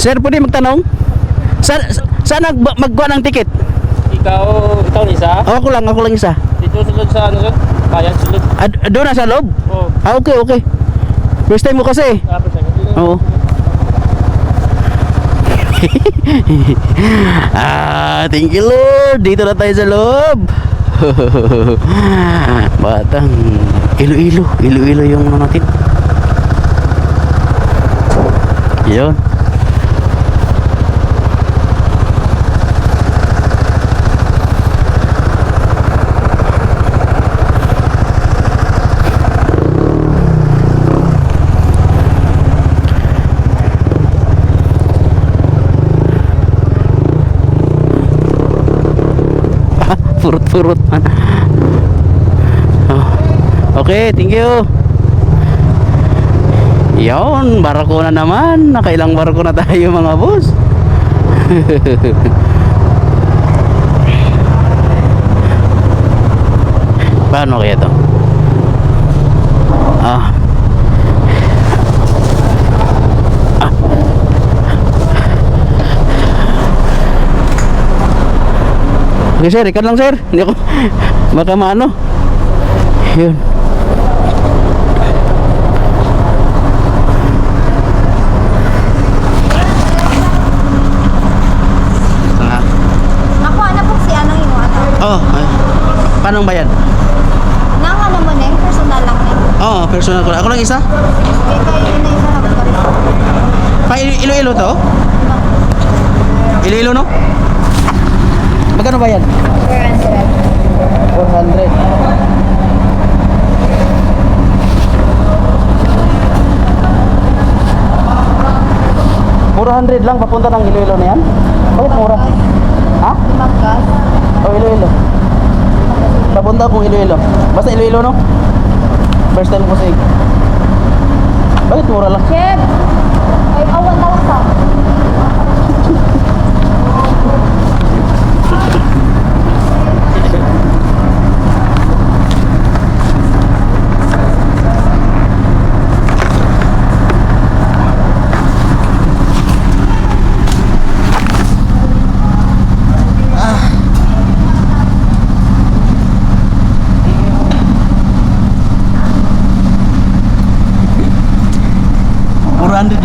Sir, pwede magtanong? Saan magkuha ng ticket? Ikaw isa? Ako lang isa. Dito sulod sa ano sir? Bayan sulod. Doon na sa loob? Oo. Okay. First time mo kasi. Tapos Oo. Thank you Lord. Dito na tayo sa loob. Batang Iloilo yung ano natin. Yun. Purut man. Okay, thank you. Yon, barko na naman. Nakailang barko na tayo mga boss. Paano kaya to? Okay sir, ikan lang sir. Hindi ako baka maano. Yun. Nakuha na po si anong yung ato. Paano ang bayad? Nang ano mo na personal lang na. Personal ko. Ako lang isa? Kaya kayo na isa na magkaroon. Iloilo to? Iloilo no? Magkano bayad? 400. 400 lang papunta ng Iloilo na yan? Bakit mura? Ha? Magkas. Iloilo. Papunta kong Iloilo. Basta Iloilo no? First time ko sa Bakit mura lang? Chef! Ay, awan na lang sa.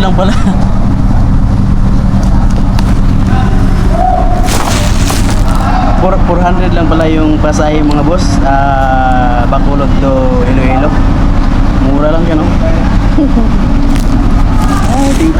Lang pala. 400 lang pala yung pasahe mga boss. Bacolod to Iloilo. Mura lang yan, no? Thank